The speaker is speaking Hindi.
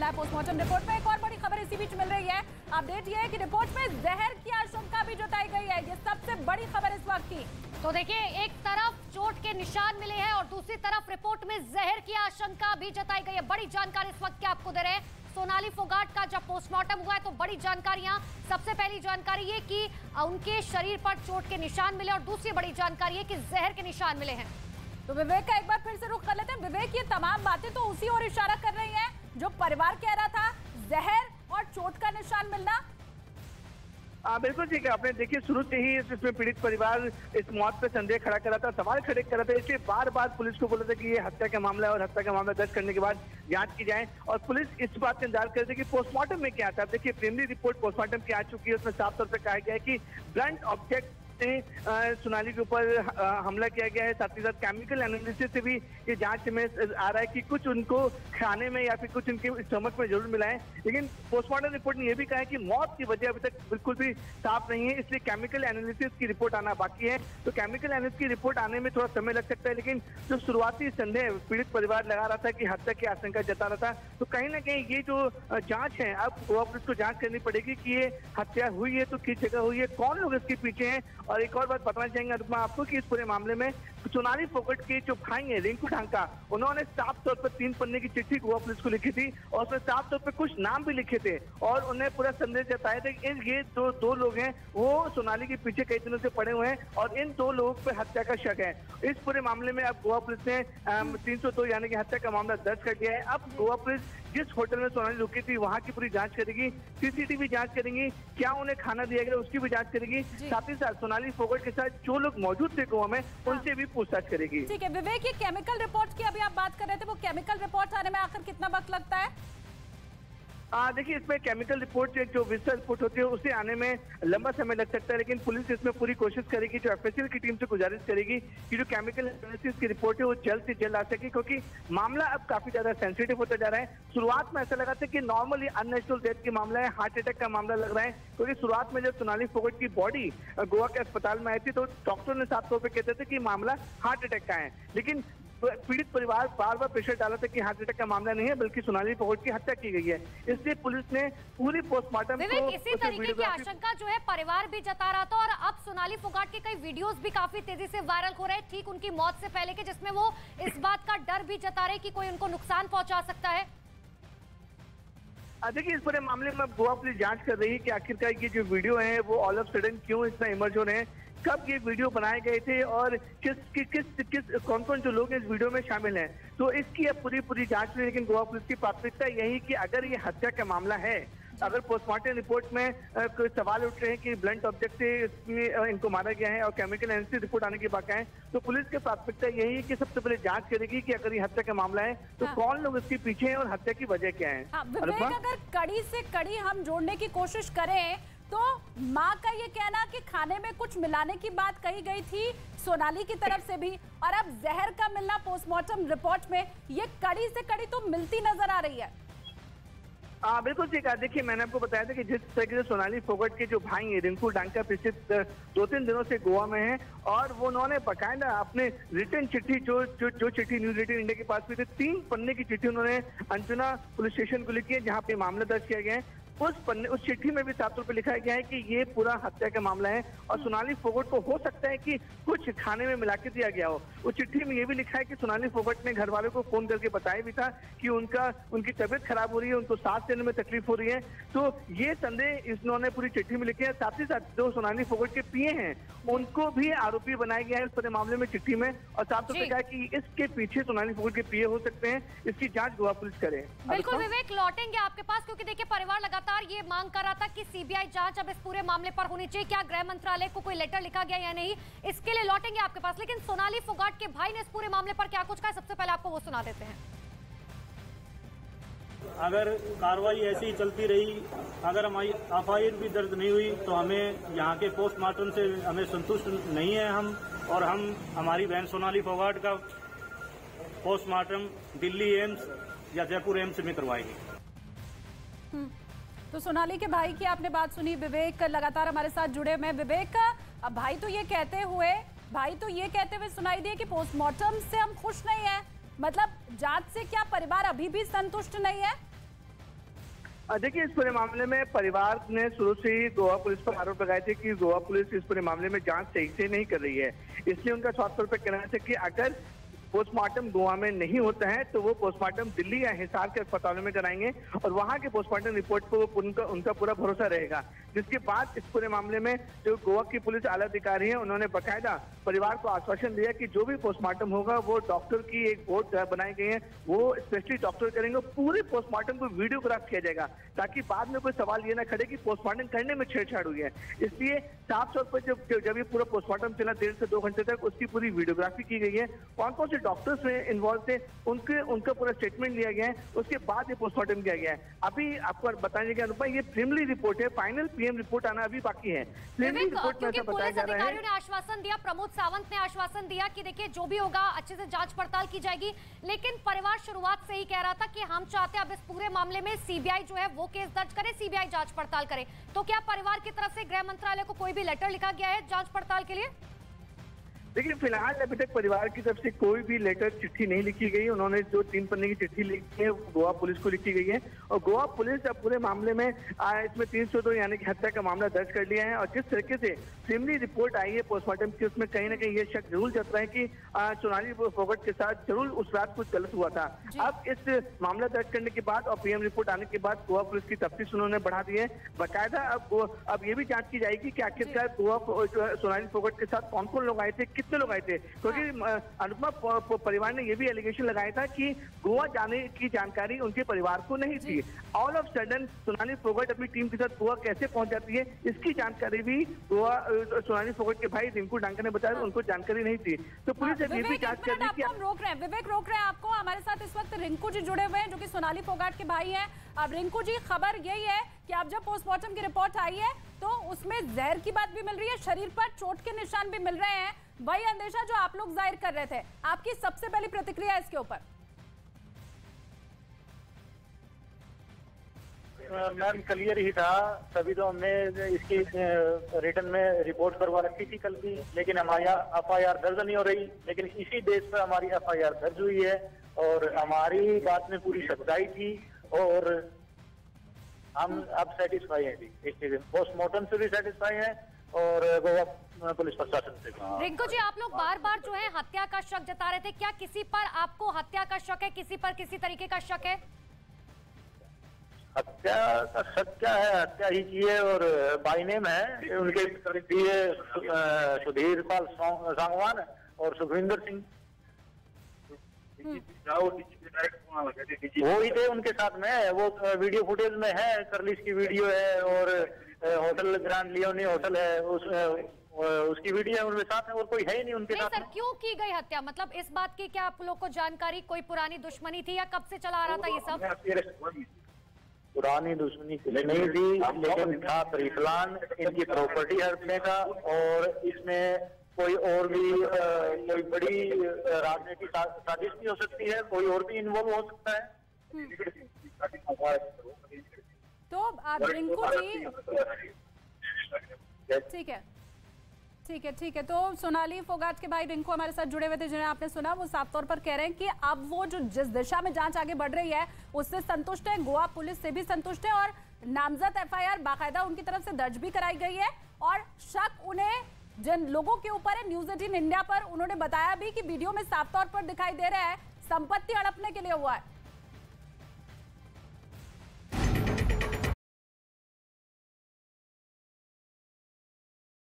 मिला है पोस्टमार्टम रिपोर्ट में। एक और बड़ी खबर इसी बीच मिल रही है। अपडेट ये है कि रिपोर्ट में जहर की आशंका भी जताई गई है। ये सबसे बड़ी खबर इस वक्त की। तो देखिए, एक तरफ चोट के निशान मिले हैं और दूसरी तरफ रिपोर्ट में जहर की आशंका भी जताई गई है। बड़ी जानकारी इस वक्त की आपको दे रहे हैं। सोनाली फोगाट का जब पोस्टमार्टम हुआ है तो बड़ी जानकारियां। सबसे पहली जानकारी ये कि उनके शरीर पर चोट के निशान मिले और दूसरी बड़ी जानकारी है कि जहर के निशान मिले हैं। तो विवेक का एक बार फिर से रुख कर लेते हैं। विवेक, ये तमाम बातें तो उसी ओर इशारा कर रही हैं जो परिवार कह रहा था, जहर और चोट का निशान मिलना। बिल्कुल ठीक है। आपने देखिए शुरू से ही इसमें पीड़ित परिवार इस मौत पे संदेह खड़ा कर रहा था, सवाल खड़े कर रहा था। इसलिए बार बार पुलिस को बोला था कि ये हत्या का मामला है और हत्या का मामला दर्ज करने के बाद जांच की जाए। और पुलिस इस बात का इंतजार कर रही थी कि पोस्टमार्टम में क्या था। देखिए प्रिलिमिनरी रिपोर्ट पोस्टमार्टम की आ चुकी है। उसमें साफ तौर पर कहा गया है कि ब्लंट ऑब्जेक्ट से सोनाली के ऊपर हमला किया गया है। साथ ही साथ केमिकल एनालिसिस से भी ये जांच में आ रहा है कि कुछ उनको खाने में या फिर कुछ उनके स्टमक में जरूर मिला है। लेकिन पोस्टमार्टम रिपोर्ट ने यह भी कहा है कि मौत की वजह अभी तक बिल्कुल भी साफ नहीं है, इसलिए केमिकल एनालिसिस की रिपोर्ट आना बाकी है। तो केमिकल एनालिसिस की रिपोर्ट आने में थोड़ा समय लग सकता है। लेकिन जो शुरुआती संदेह पीड़ित परिवार लगा रहा था कि हत्या की आशंका जता रहा था, तो कहीं ना कहीं ये जो जांच है अब गोवा पुलिस को जांच करनी पड़ेगी कि ये हत्या हुई है तो किस जगह हुई है, कौन लोग इसके पीछे हैं। और एक और बात बताना चाहेंगे अनुपमा आपको कि इस पूरे मामले में सोनाली फोगाट के जो भाई हैं रिंकू ढांका, उन्होंने साफ तौर पर 3 पन्ने की चिट्ठी गोवा पुलिस को लिखी थी और उसमें साफ तौर पर कुछ नाम भी लिखे थे और उन्हें पूरा संदेश जताया था कि ये दो लोग हैं वो सोनाली के पीछे कई दिनों से पड़े हुए हैं और इन 2 लोगों पर हत्या का शक है। इस पूरे मामले में अब गोवा पुलिस ने 302 यानी कि हत्या का मामला दर्ज कर दिया है। अब गोवा पुलिस जिस होटल में सोनाली रुकी थी वहां की पूरी जांच करेगी, सीसीटीवी जांच करेंगी, क्या उन्हें खाना दिया गया उसकी भी जांच करेगी। साथ ही साथ सोनाली फोगाट के साथ जो लोग मौजूद थे गोवा में उनसे भी पूछताछ करेगी। ठीक है विवेक, ये केमिकल रिपोर्ट की अभी आप बात कर रहे थे, वो केमिकल रिपोर्ट आने में आखिर कितना वक्त लगता है? देखिए इसमें केमिकल रिपोर्ट जो विस्तार रिपोर्ट होती है उसे आने में लंबा समय लग सकता है। लेकिन पुलिस इसमें पूरी कोशिश करेगी, जो एफएसएल की टीम से गुजारिश करेगी कि जो केमिकल एनालिसिस की रिपोर्ट है वो जल्द से जल्द आ सके, क्योंकि मामला अब काफी ज्यादा सेंसिटिव होता जा रहा है। शुरुआत में ऐसा लगा था कि नॉर्मली अननेचुरल डेथ का मामला है, हार्ट अटैक का मामला लग रहा है, क्योंकि शुरुआत में जब सोनाली फोगाट की बॉडी गोवा के अस्पताल में आई थी तो डॉक्टर ने साफ तौर पर कहते थे कि मामला हार्ट अटैक का है। लेकिन पीड़ित परिवार बार बार प्रेशर डाला था कि हार्ट अटैक का मामला नहीं है बल्कि सोनाली फोगाट की हत्या की गई है। इसलिए पुलिस ने पूरी पोस्टमार्टम को इसी तरीके की आशंका जो है परिवार भी जता रहा था और अब सोनाली फोगाट के कई वीडियोस भी काफी तेजी से वायरल हो रहे हैं ठीक उनकी मौत से पहले के, जिसमें वो इस बात का डर भी जता रहे कि कोई उनको नुकसान पहुंचा सकता है। देखिए इस पूरे मामले में गोवा पुलिस जांच कर रही है कि आखिरकार ये जो वीडियो है वो ऑल ऑफ सडन क्यों इतना इमर्ज हो रहे हैं, कब ये वीडियो बनाए गए थे और कौन कौन जो लोग इस वीडियो में शामिल हैं। तो इसकी अब पूरी जांच में, लेकिन गोवा पुलिस की प्राथमिकता यही कि अगर ये हत्या का मामला है, अगर पोस्टमार्टम रिपोर्ट में कोई सवाल उठ रहे हैं कि ब्लंट ऑब्जेक्ट से इनको मारा गया है और केमिकल एनालिसिस रिपोर्ट आने के बाकी है, तो पुलिस की प्राथमिकता यही है कि सबसे पहले जांच करेगी कि अगर ये हत्या का मामला है तो कौन लोग इसके पीछे हैं और हत्या की वजह क्या है। विवेक, अगर कड़ी से कड़ी हम जोड़ने की कोशिश करें तो माँ का ये कहना कि खाने में कुछ मिलाने की बात कही गई थी सोनाली की तरफ से भी, और अब जहर का मिलना पोस्टमार्टम रिपोर्ट में, ये कड़ी से कड़ी तो मिलती नजर आ रही है। बिल्कुल ठीक है। देखिए मैंने आपको बताया था कि जिस तरीके से सोनाली फोगाट के जो भाई हैं रिंकू ढांका पिछले 2-3 दिनों से गोवा में हैं और वो उन्होंने बकायदा अपने रिटर्न चिट्ठी जो चिट्ठी न्यूज 18 इंडिया के पास भी थी, 3 पन्ने की चिट्ठी उन्होंने अंजुना पुलिस स्टेशन को लिखी है जहाँ पे मामला दर्ज किया गया है। उस चिट्ठी में भी साफ तौर पर लिखा गया है कि ये पूरा हत्या का मामला है और सोनाली फोगाट को हो सकता है कि कुछ खाने में मिला के दिया गया हो। उस चिट्ठी में ये भी लिखा है कि सोनाली फोगाट ने घर वालों को फोन करके बताया भी था कि उनकी तबीयत खराब हो रही है, उनको सांस लेने में तकलीफ हो रही है। तो ये संदेह इन्होंने पूरी चिट्ठी में लिखे हैं। साथ ही साथ जो सोनाली फोगाट के पीए हैं उनको भी आरोपी बनाया गया है इस पूरे मामले में चिट्ठी में, और साफ तौर पर कहा कि इसके पीछे सोनाली फोगाट के पीए हो सकते हैं। इसकी जांच गोवा पुलिस करे। बिल्कुल विवेक, लौटेंगे आपके पास, क्योंकि देखिए परिवार लगातार ये मांग कर रहा था कि सीबीआई जांच अब इस पूरे मामले पर होनी चाहिए। क्या गृह मंत्रालय को कोई लेटर लिखा गया या नहीं, इसके लिए लौटेंगे आपके पास। लेकिन सोनाली फोगाट के भाई ने इस पूरे मामले पर क्या कुछ कहा, सबसे पहले आपको वो सुना देते हैं। अगर कार्रवाई ऐसी ही चलती रही, अगर हमारी एफआईआर भी दर्ज नहीं हुई तो हमें यहाँ के पोस्टमार्टम से हमें संतुष्ट नहीं है और हम हमारी बहन सोनाली फोगाट का पोस्टमार्टम दिल्ली एम्स या जयपुर एम्स में करवाएंगे। तो सोनाली के भाई की आपने बात सुनी। विवेक लगातार हमारे साथ जुड़े हुए। विवेक, अब भाई तो ये कहते हुए सुनाई दिए कि पोस्टमार्टम से हम खुश नहीं है, मतलब जांच से क्या परिवार अभी भी संतुष्ट नहीं है? देखिए, इस पूरे मामले में परिवार ने शुरू से ही गोवा पुलिस पर आरोप लगाए थे कि गोवा पुलिस इस पूरे मामले में जांच सही से नहीं कर रही है। इसलिए उनका साफ तौर पर कहना है कि अगर पोस्टमार्टम गोवा में नहीं होता है तो वो पोस्टमार्टम दिल्ली या हिसार के अस्पतालों में कराएंगे और वहां के पोस्टमार्टम रिपोर्ट पर उनका पूरा भरोसा रहेगा। जिसके बाद इस पूरे मामले में जो गोवा की पुलिस आला अधिकारी है उन्होंने बकायदा परिवार को आश्वासन दिया कि जो भी पोस्टमार्टम होगा वो डॉक्टर की एक बोर्ड बनाई गई है, वो स्पेशली डॉक्टर करेंगे। पूरे पोस्टमार्टम को वीडियोग्राफ किया जाएगा ताकि बाद में कोई सवाल ये ना खड़े कि पोस्टमार्टम करने में छेड़छाड़ हुई है। इसलिए साफ तौर पर जब ये पूरा पोस्टमार्टम चला 1.5 से 2 घंटे तक, उसकी पूरी वीडियोग्राफी की गई है। कौन कौन से डॉक्टर्स में इन्वॉल्व थे उनका पूरा स्टेटमेंट लिया गया है, उसके बाद ये पोस्टमार्टम किया गया है। अभी आपको बताने के अनुसार ये प्रीलिमिनरी रिपोर्ट है, फाइनल पीएम रिपोर्ट आना अभी बाकी है। प्रीलिमिनरी रिपोर्ट में ऐसा बताया जा रहा है। अधिकारियों ने आश्वासन दिया, प्रमोद सावंत ने आश्वासन दिया कि देखिए जो भी होगा अच्छे से जांच पड़ताल की जाएगी, लेकिन परिवार शुरुआत से ही कह रहा था कि हम चाहते हैं अब इस पूरे मामले में सीबीआई जो है वो केस दर्ज करे, सीबीआई जांच पड़ताल करे। तो क्या परिवार की तरफ से गृह मंत्रालय को कोई भी लेटर लिखा गया है जांच पड़ताल के लिए? देखिए, फिलहाल अभी तक परिवार की तरफ से कोई भी लेटर चिट्ठी नहीं लिखी गई। उन्होंने जो 3 पन्ने की चिट्ठी लिखी है गोवा पुलिस को लिखी गई है और गोवा पुलिस अब पूरे मामले में इसमें 302 यानी कि हत्या का मामला दर्ज कर लिया है। और जिस तरीके से प्रीलिमिनरी रिपोर्ट आई है पोस्टमार्टम की, उसमें कहीं ना कहीं ये शक जरूर जत रहा है कि सोनाली फोगाट के साथ जरूर उस रात कुछ गलत हुआ था। अब इस मामला दर्ज करने के बाद और पीएम रिपोर्ट आने के बाद गोवा पुलिस की तफ्तीश उन्होंने बढ़ा दी है। बाकायदा अब ये भी जांच की जाएगी कि आखिरकार गोवा सोनाली फोगाट के साथ कौन कौन लोग आए थे, कितने लोग आए थे। क्योंकि अनुपमा परिवार ने यह भी एलिगेशन लगाया था कि गोवा जाने की जानकारी उनके परिवार को नहीं थी। All of sudden Sonali Phogat अपनी टीम के साथ गोवा कैसे पहुंच जाती है, इसकी जानकारी भी गोवा सोनाली फोगाट के भाई रिंकू डांकर ने बताया, उनको जानकारी नहीं थी। तो पुलिस ये भी जांच कर रही है। विवेक रोक रहे हैं आपको। हमारे साथ इस वक्त रिंकू जी जुड़े हुए हैं जो कि सोनाली फोगाट के भाई हैं। अब रिंकू जी, खबर यही है कि अब जब पोस्टमार्टम की रिपोर्ट आई है तो उसमें जहर की बात भी मिल रही है, शरीर पर चोट के निशान भी मिल रहे हैं। वही अंदेशा जो आप लोग जाहिर कर रहे थे, आपकी सबसे पहली प्रतिक्रिया इसके ऊपर? मैम क्लियर ही था, तभी तो हमने इसकी रिटर्न में रिपोर्ट करवा रखी थी कल भी, लेकिन हमारी एफआईआर दर्ज नहीं हो रही। लेकिन इसी बेस पर हमारी एफआईआर दर्ज हुई है और हमारी बात में पूरी सच्चाई थी और हम अब सेटिस्फाई हैं इस चीज में। पोस्टमार्टम से भी सेटिस्फाई है और गोवा पुलिस प्रशासन से। रिंकू जी, आप लोग बार बार जो है हत्या का शक जता रहे थे, क्या किसी पर आपको हत्या का शक है, किसी पर किसी तरीके का शक है? हत्या का शक क्या है, हत्या ही की है और बाई नेम है उनके सुधीर पाल सांगवान और सुखविंदर सिंह, वो ही थे उनके साथ में। वो वीडियो फुटेज में है, करलिस की वीडियो है और होटल ग्रैंड लियोनी होटल है उसकी वीडियो है उनके साथ है और कोई है ही नहीं उनके साथ। सर, क्यों की गई हत्या? मतलब इस बात की क्या आप लोग को जानकारी, कोई पुरानी दुश्मनी थी या कब से चला आ रहा था ये सब? पुरानी दुश्मनी नहीं थी, लेकिन था प्लान इनकी प्रॉपर्टी हड़पने का और इसमें कोई और भी कोई बड़ी राजनीतिक साजिश भी हो सकती है, कोई और भी इन्वॉल्व हो सकता है। तो आप रिंकू जी, ठीक है। तो सोनाली फोगाट के भाई रिंकू हमारे साथ जुड़े हुए थे, जिन्हें आपने सुना, वो साफ तौर पर कह रहे हैं कि अब वो जो जिस दिशा में जांच आगे बढ़ रही है उससे संतुष्ट है, गोवा पुलिस से भी संतुष्ट है और नामजद एफआईआर बाकायदा उनकी तरफ से दर्ज भी कराई गई है। और शक उन्हें जिन लोगों के ऊपर है, न्यूज़ 18 इंडिया पर उन्होंने बताया भी कि वीडियो में साफ तौर पर दिखाई दे रहा है संपत्ति हड़पने के लिए हुआ है।